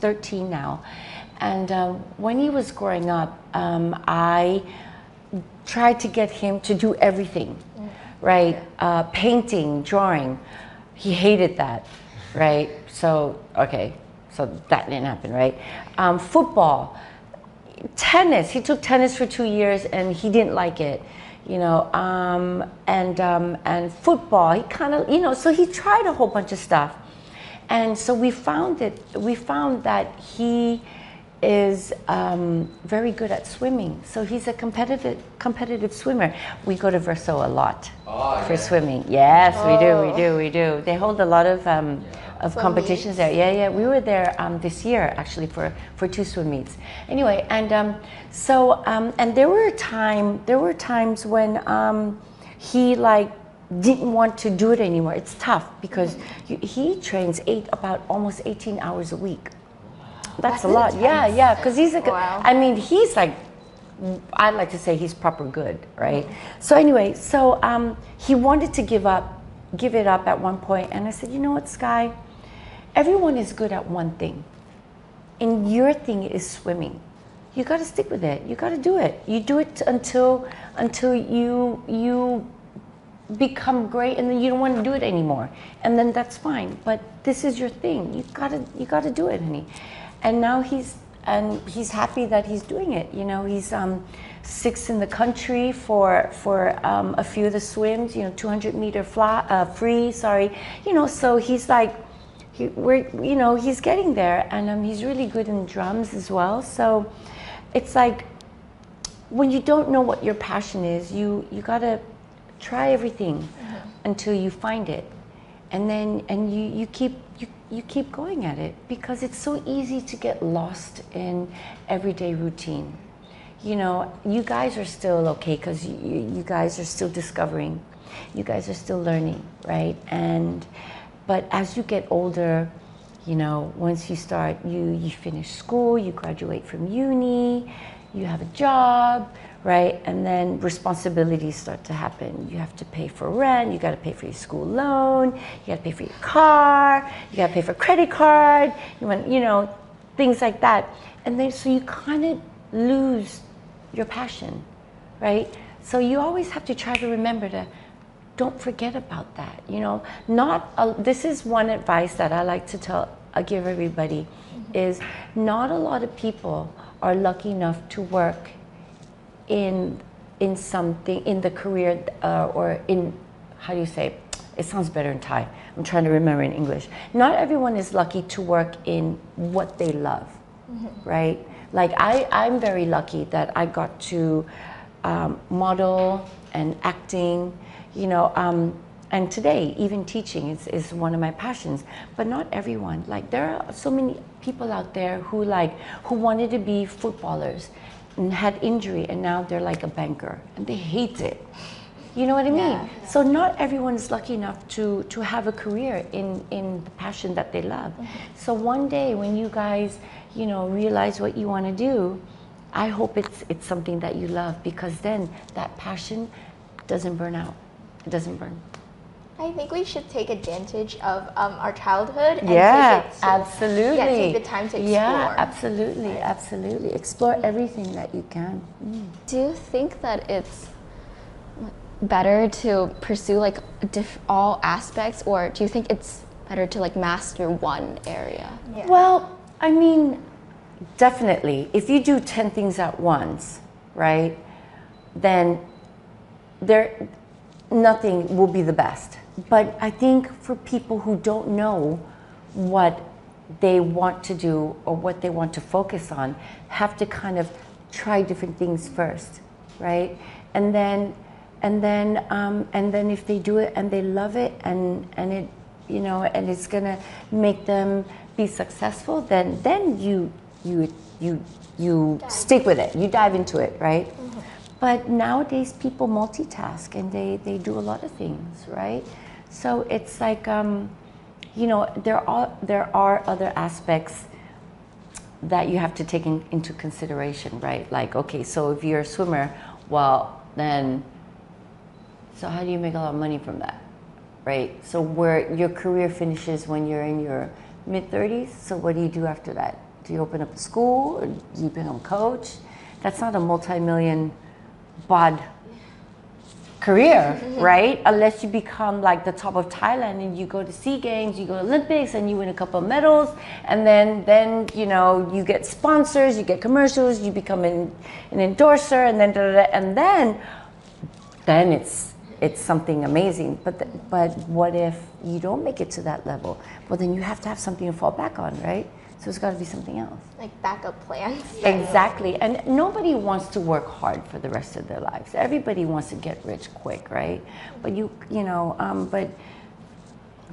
13 now. And when he was growing up, I tried to get him to do everything, right? Painting, drawing. He hated that, right? So, okay, so that didn't happen, right? Football, tennis. He took tennis for 2 years and he didn't like it, you know. And football, he kind of, you know, so he tried a whole bunch of stuff. And so we found that he is very good at swimming. So he's a competitive swimmer. We go to Verso a lot for swimming. Yes, we do. They hold a lot of competitions there. Yeah. We were there this year actually for 2 swim meets. Anyway, and and there were times when he like didn't want to do it anymore. It's tough because he trains about almost 18 hours a week. That's a lot. Intense. Yeah, because he's like, wow. I mean, he's like, I'd like to say he's proper good, right? So anyway, he wanted to give it up at one point, and I said, you know what, Sky, everyone is good at one thing, and your thing is swimming. You got to stick with it. You got to do it. You do it until you become great, and then you don't want to do it anymore, and then that's fine. But this is your thing. You gotta do it, honey. And now he's happy that he's doing it. You know, he's 6th in the country for a few of the swims. You know, 200-meter free. Sorry. You know, so he's like, he's getting there, and he's really good in drums as well. So it's like when you don't know what your passion is, you gotta try everything until you find it, and then you keep going at it, because it's so easy to get lost in everyday routine. You know, you guys are still okay because you guys are still discovering, you guys are still learning, right? But as you get older, you know, once you start, you finish school, you graduate from uni, you have a job, right? And then responsibilities start to happen. You have to pay for rent, you gotta pay for your school loan, you gotta pay for your car, you gotta pay for a credit card, you know, things like that. And then, so you kind of lose your passion, right? So you always have to try to remember to, don't forget about that, you know? This is one advice that I like to give everybody, is not a lot of people are lucky enough to work in something, in the career, or in, how do you say, it sounds better in Thai, I'm trying to remember in English. Not everyone is lucky to work in what they love, right? Like I'm very lucky that I got to model and acting, you know, and today even teaching is one of my passions. But not everyone. Like there are so many people out there who wanted to be footballers and had injury, and now they're like a banker and they hate it. You know what I mean? Yeah. So not everyone is lucky enough to have a career in the passion that they love. So one day when you guys, you know, realize what you want to do, I hope it's something that you love, because then that passion doesn't burn out. It doesn't burn. I think we should take advantage of our childhood and absolutely. Take the time to explore. Yeah, absolutely, absolutely. Explore everything that you can. Do you think that it's better to pursue like all aspects, or do you think it's better to like master one area? Yeah. Well, I mean, definitely. If you do 10 things at once, right, then nothing will be the best. But I think for people who don't know what they want to do or what they want to focus on, have to kind of try different things first, right? And then if they do it and they love it, and it, you know, and it's gonna make them be successful, then you stick with it. You dive into it, right? But nowadays people multitask and they do a lot of things, right? So it's like, you know, there are other aspects that you have to take into consideration, right? Like, okay, so if you're a swimmer, well, then, so how do you make a lot of money from that, right? So where your career finishes when you're in your mid-30s, so what do you do after that? Do you open up a school or do you become a coach? That's not a multi-million baud career, right? Unless you become like the top of Thailand and you go to SEA Games, you go to Olympics and you win a couple of medals, and then you know, you get sponsors, you get commercials, you become an endorser, and then it's something amazing. But what if you don't make it to that level? Well, then you have to have something to fall back on, right? So it's got to be something else. Like backup plans. Exactly. And nobody wants to work hard for the rest of their lives. Everybody wants to get rich quick, right? But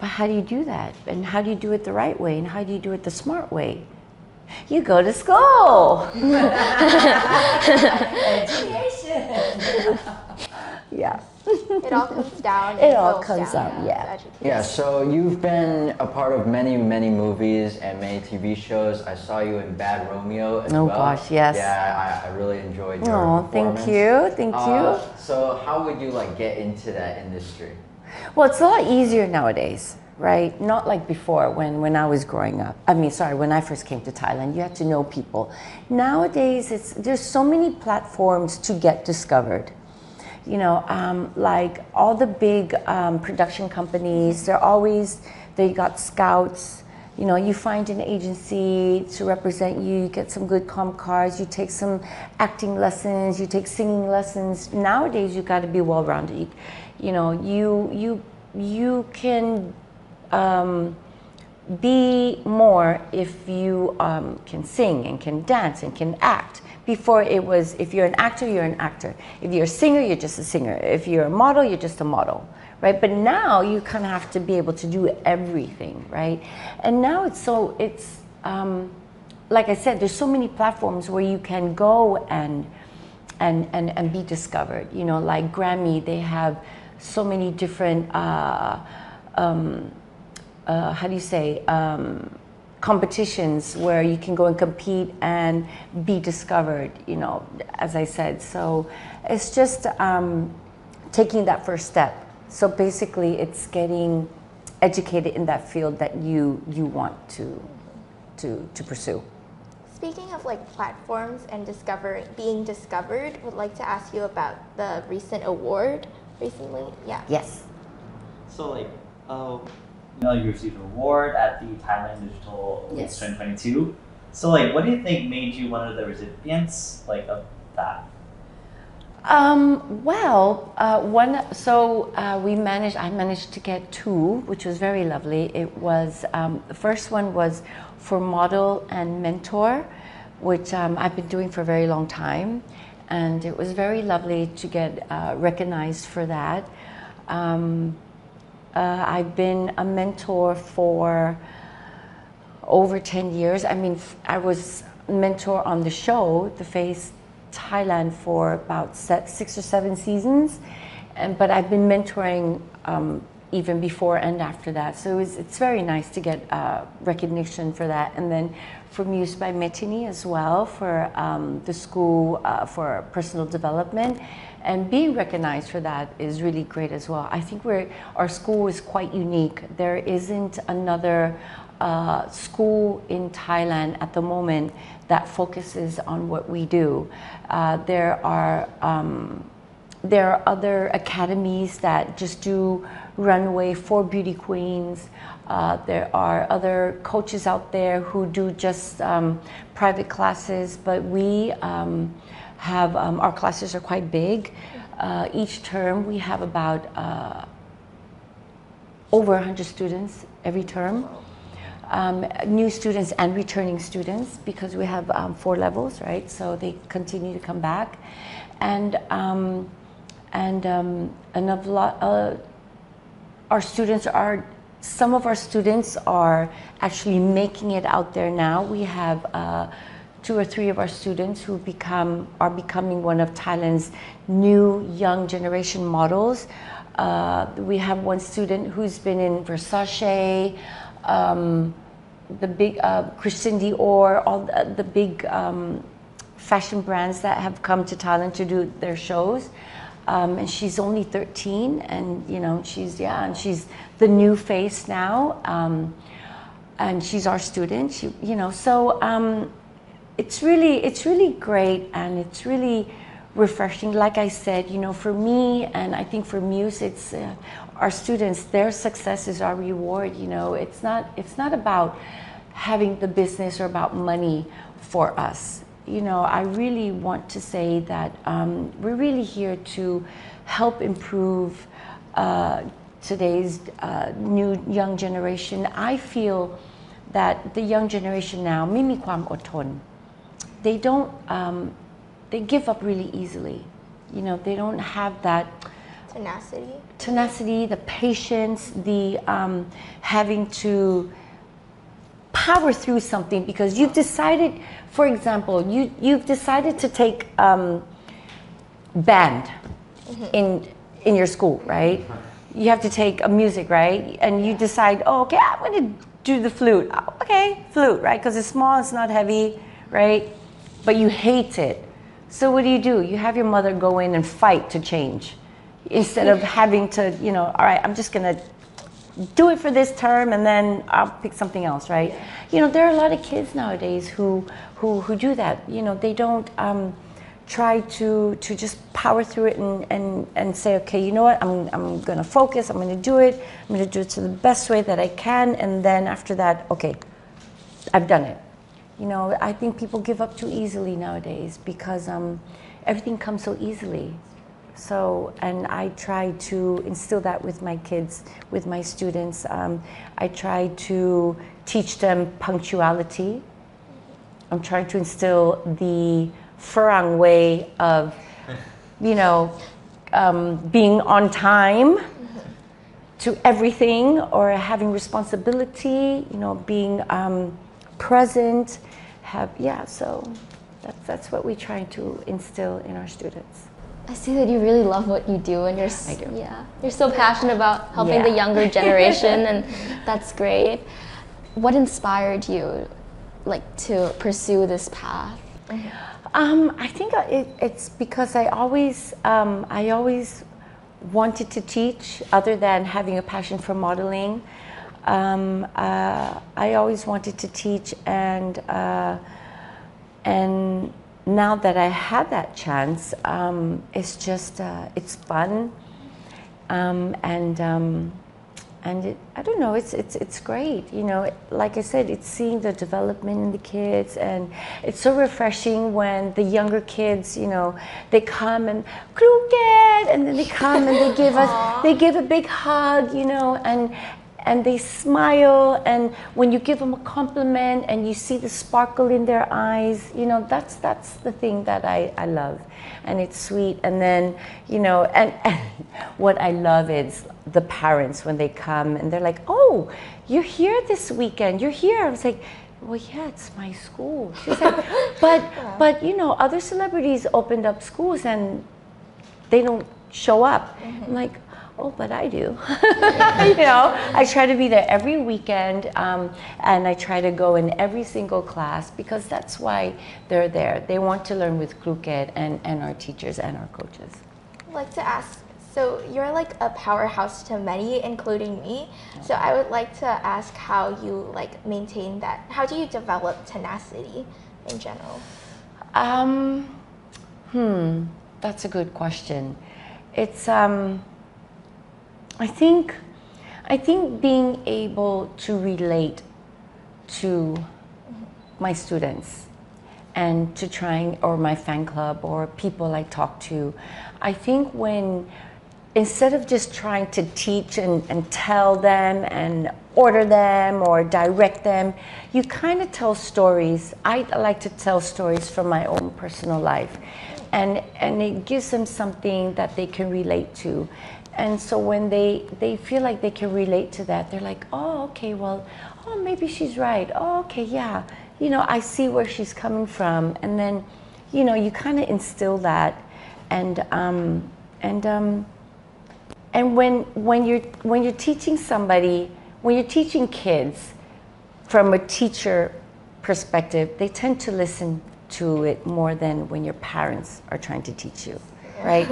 but how do you do that? And how do you do it the right way? And how do you do it the smart way? You go to school. Education. Yeah. It all comes down. It all comes up, yeah. Yeah, so you've been a part of many, many movies and many TV shows. I saw you in Bad Romeo as well. Oh gosh, yes. Yeah, I really enjoyed your performance. Thank you. So how would you like get into that industry? Well, it's a lot easier nowadays, right? Not like before when I was growing up. When I first came to Thailand, you had to know people. Nowadays, there's so many platforms to get discovered. You know, like all the big production companies, they got scouts. You know, you find an agency to represent you, you get some good comp cards, you take some acting lessons, you take singing lessons. Nowadays, you got to be well-rounded. You can be more if you can sing and can dance and can act. Before it was, if you're an actor, you're an actor. If you're a singer, you're just a singer. If you're a model, you're just a model, right? But now you kind of have to be able to do everything, right? And now like I said, there's so many platforms where you can go and be discovered. You know, like Grammy, they have so many different, competitions where you can go and compete and be discovered, you know, as I said. So it's just taking that first step. So basically it's getting educated in that field that you want to pursue. Speaking of like platforms and being discovered, would like to ask you about the recent award recently. Yeah. Yes. So like, you received an award at the Thailand Digital Awards 2022. So like, what do you think made you one of the recipients like of that? I managed to get 2, which was very lovely. It was, the first one was for model and mentor, which I've been doing for a very long time. And it was very lovely to get recognized for that. I've been a mentor for over 10 years. I mean, I was mentor on the show, The Face Thailand, for about 6 or 7 seasons. But I've been mentoring even before and after that. So it's very nice to get recognition for that. And then for Muse by Metinee as well, for the school for personal development. And being recognized for that is really great as well. I think our school is quite unique. There isn't another school in Thailand at the moment that focuses on what we do. There are other academies that just do runway for beauty queens. There are other coaches out there who do just private classes, but we have, our classes are quite big. Each term we have about over 100 students every term. New students and returning students, because we have 4 levels, right? So they continue to come back. And some of our students are actually making it out there now. We have 2 or 3 of our students who are becoming one of Thailand's new young generation models. We have one student who's been in Verso, the big Christian Dior, all the big fashion brands that have come to Thailand to do their shows. And she's only 13, and she's the new face now. and she's our student. She, you know, so it's really great, and it's really refreshing. Like I said, you know, for me, and I think for Muse, it's our students. Their success is our reward. You know, it's not about having the business or about money for us. You know, I really want to say that we're really here to help improve today's new young generation. I feel that the young generation now, ไม่มีความอดทน. They don't, they give up really easily. You know, they don't have that tenacity, the patience, the having to power through something because you've decided, for example, you've decided to take band in your school, right? You have to take a music, right? And you decide, oh, okay, I'm going to do the flute. Oh, okay, flute, right? Because it's small, it's not heavy, right? But you hate it. So what do? You have your mother go in and fight to change instead of having to, you know, all right, I'm just going to do it for this term and then I'll pick something else, right? You know, there are a lot of kids nowadays who do that. You know, they don't try to just power through it and say, okay, you know what, I'm going to focus, I'm going to do it, I'm going to do it to the best way that I can, and then after that, okay, I've done it. You know, I think people give up too easily nowadays because everything comes so easily. So, and I try to instill that with my kids, with my students. I try to teach them punctuality. I'm trying to instill the Farang way of, you know, being on time to everything, or having responsibility, you know, being present, so that's what we try to instill in our students. I see that you really love what you do, and I do. You're so passionate about helping the younger generation, and that's great. What inspired you, like, to pursue this path? I think it's because I always wanted to teach, other than having a passion for modeling. I always wanted to teach, and now that I had that chance, it's just it's fun, and I don't know, it's great. You know, like I said, it's seeing the development in the kids, and it's so refreshing when the younger kids, you know, they come and Lukkade, and then they come and they give a big hug, you know, and they smile, and when you give them a compliment and you see the sparkle in their eyes, you know, that's the thing that I love, and it's sweet. And then, you know, and what I love is the parents when they come and they're like, oh, you're here this weekend, you're here. I was like, well, yeah, it's my school. She's like, but you know, other celebrities opened up schools and they don't show up. I'm like, oh, but I do. You know, I try to be there every weekend, and I try to go in every single class because that's why they're there. They want to learn with Lukkade and our teachers and our coaches. I'd like to ask, so you're like a powerhouse to many, including me. So I would like to ask how you like maintain that. How do you develop tenacity in general? That's a good question. It's I think being able to relate to my students and to trying, or my fan club or people I talk to, I think when, instead of just trying to teach and tell them and order them or direct them, you kind of tell stories. I like to tell stories from my own personal life, and it gives them something that they can relate to. And so when they feel like they can relate to that, they're like, oh, okay, well, oh, maybe she's right. Oh, okay, yeah. You know, I see where she's coming from. And then, you know, you kind of instill that. And when you're teaching somebody, when you're teaching kids from a teacher perspective, they tend to listen to it more than when your parents are trying to teach you. right?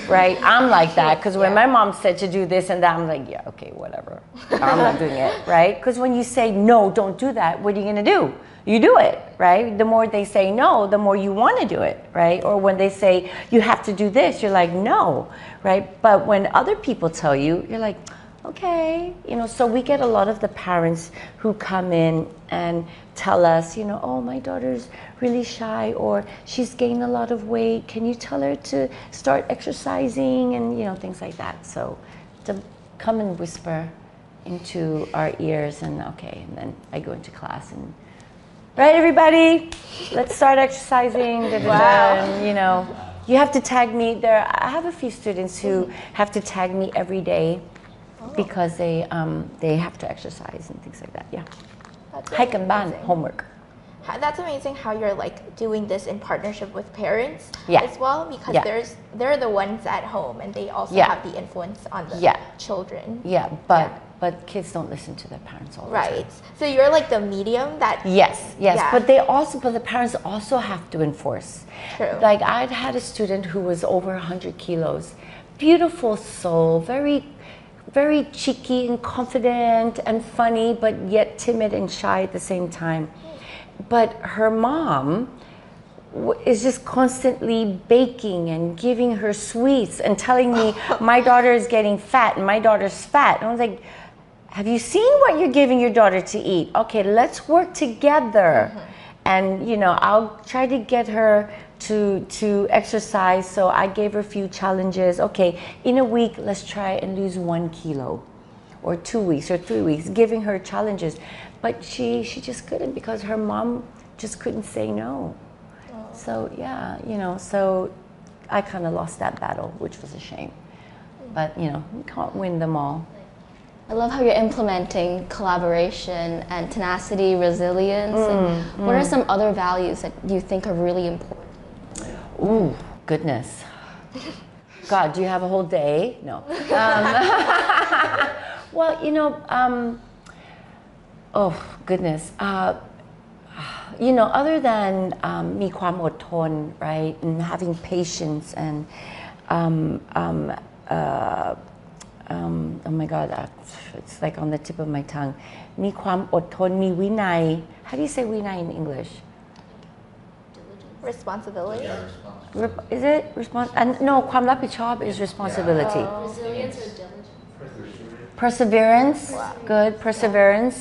Right? I'm like that because when my mom said to do this and that, I'm like, yeah, okay, whatever. I'm not doing it, right? Because when you say, no, don't do that, what are you going to do? You do it, right? The more they say no, the more you want to do it, right? Or when they say, you have to do this, you're like, no, right? But when other people tell you, you're like, okay, so we get a lot of the parents who come in and tell us, oh, my daughter's really shy or she's gained a lot of weight. Can you tell her to start exercising and, things like that. So to come and whisper into our ears and then I go into class and, right, everybody, let's start exercising. Wow. And, you have to tag me. I have a few students who have to tag me every day because they have to exercise and things like that. Yeah. Hike and ban homework. That's amazing how you're like doing this in partnership with parents Yeah. as well, because Yeah. they're the ones at home and they also Yeah. have the influence on the Yeah. children. Yeah, but kids don't listen to their parents all the time. Right. So you're like the medium that. Yes, Yeah. but the parents also have to enforce. True. Like I'd had a student who was over 100 kilos, beautiful soul, very, very cheeky and confident and funny, but yet timid and shy at the same time. But her mom is just constantly baking and giving her sweets and telling me my daughter is getting fat and my daughter's fat. And I was like, have you seen what you're giving your daughter to eat? Okay, let's work together. And I'll try to get her to exercise. So I gave her a few challenges. Okay, in a week, let's try and lose 1 kilo, or 2 weeks or 3 weeks, giving her challenges. But she just couldn't because her mom just couldn't say no. So yeah, so I kind of lost that battle, which was a shame. But we can't win them all. I love how you're implementing collaboration and tenacity, resilience. And what are some other values that you think are really important? Ooh, goodness. God, do you have a whole day? No. Well, oh, goodness. Other than มีความอดทน, right, and having patience and oh my God, it's like on the tip of my tongue. มีความอดทน, มีวินัย. How do you say วินัย in English? Responsibility. Is it response? No, ความรับผิดชอบ is responsibility. Resilience or diligence? Perseverance. Wow. Good. Perseverance.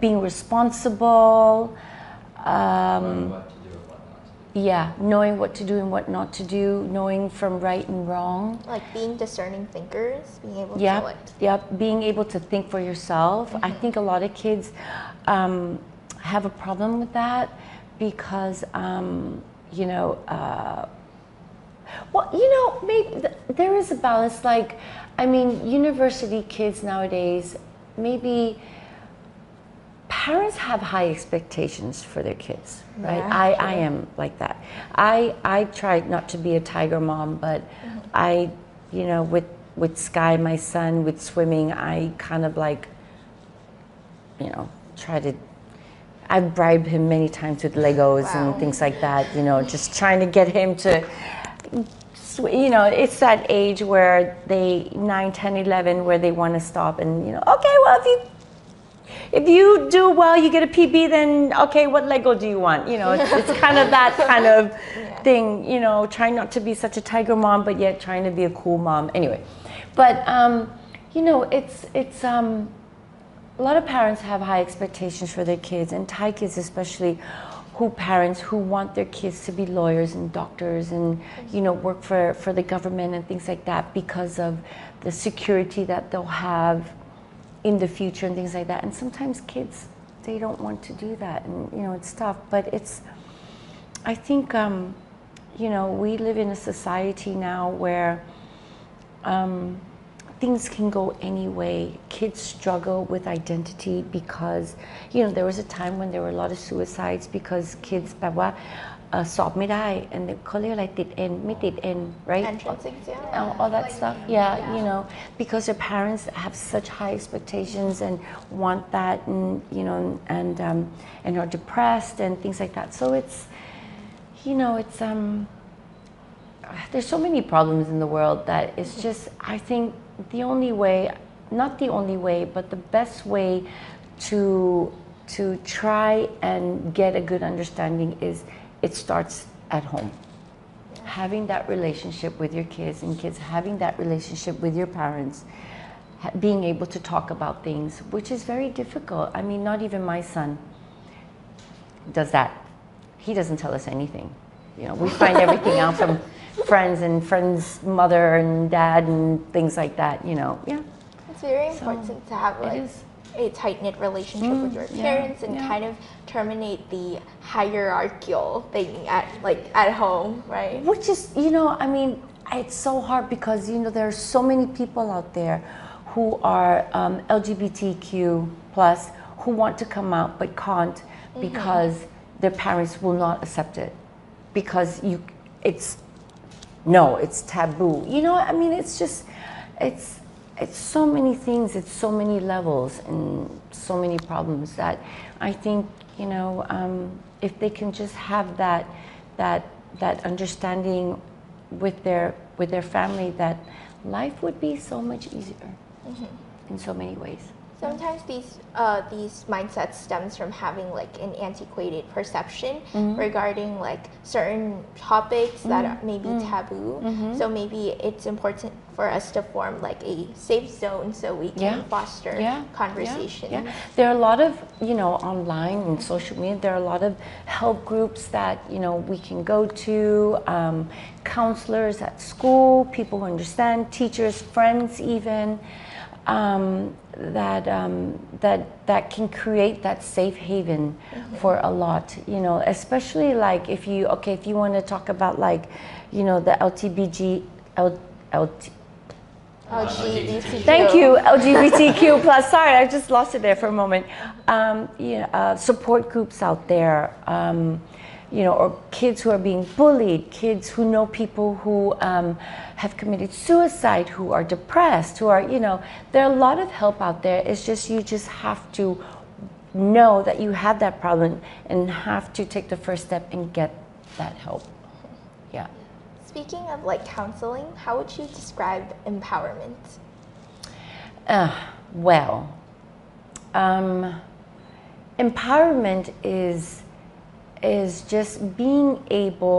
Being responsible. Knowing what to do and what not to do. Knowing from right and wrong. Like being discerning thinkers, being able to like. Being able to think for yourself. I think a lot of kids have a problem with that because, maybe there is a balance. Like, I mean, university kids nowadays, maybe parents have high expectations for their kids, right? Yeah, I am like that. I try not to be a tiger mom, but I, with Sky, my son, with swimming, I kind of like, try to. I've bribed him many times with Legos and things like that, just trying to get him to, it's that age where they 9, 10, 11, where they want to stop and, okay, well, if you do well, you get a PB, then, okay, what Lego do you want? It's kind of that kind of thing, trying not to be such a tiger mom, but yet trying to be a cool mom. Anyway, but, it's a lot of parents have high expectations for their kids, and Thai kids especially, parents who want their kids to be lawyers and doctors and, work for the government and things like that because of the security that they'll have in the future and things like that. And sometimes kids, they don't want to do that, and, it's tough. But I think, we live in a society now where things can go any way. Kids struggle with identity because, there was a time when there were a lot of suicides because kids แบบว่าสอบไม่ได้ and เขาเรียกอะไรติด N ไม่ติด N, right? Entrance exam. All that stuff, because their parents have such high expectations and want that, and and are depressed and things like that. So it's, you know, it's there's so many problems in the world that it's just, I think the only way, not the only way, but the best way to try and get a good understanding is it starts at home. Having that relationship with your kids, and kids having that relationship with your parents, being able to talk about things, which is very difficult. I mean, not even my son does that. He doesn't tell us anything. You know, we find everything out from friends and friends' mother and dad and things like that, you know. Yeah. It's very important to have like a tight-knit relationship with your parents and kind of terminate the hierarchical thing at home, right? Which is, you know, I mean, it's so hard because, you know, there are so many people out there who are LGBTQ plus who want to come out but can't because their parents will not accept it because it's taboo. You know, I mean, it's just, it's so many things, it's so many levels and so many problems that I think, you know, if they can just have that understanding with their family, that life would be so much easier in so many ways. Sometimes these mindsets stems from having like an antiquated perception regarding like certain topics that may be taboo. So maybe it's important for us to form like a safe zone so we can foster conversation. There are a lot of, you know, online and social media, there are a lot of help groups that, you know, we can go to, counselors at school, people who understand, teachers, friends even. That can create that safe haven for a lot, you know, especially like if you want to talk about like, you know, the LGBTQ. Thank you, LGBTQ plus. Sorry, I just lost it there for a moment. Support groups out there, you know, or kids who are being bullied, kids who know people who have committed suicide, who are depressed, who are, you know, there are a lot of help out there. It's just, you just have to know that you have that problem and have to take the first step and get that help. Yeah. Speaking of like counseling, how would you describe empowerment? Empowerment is just being able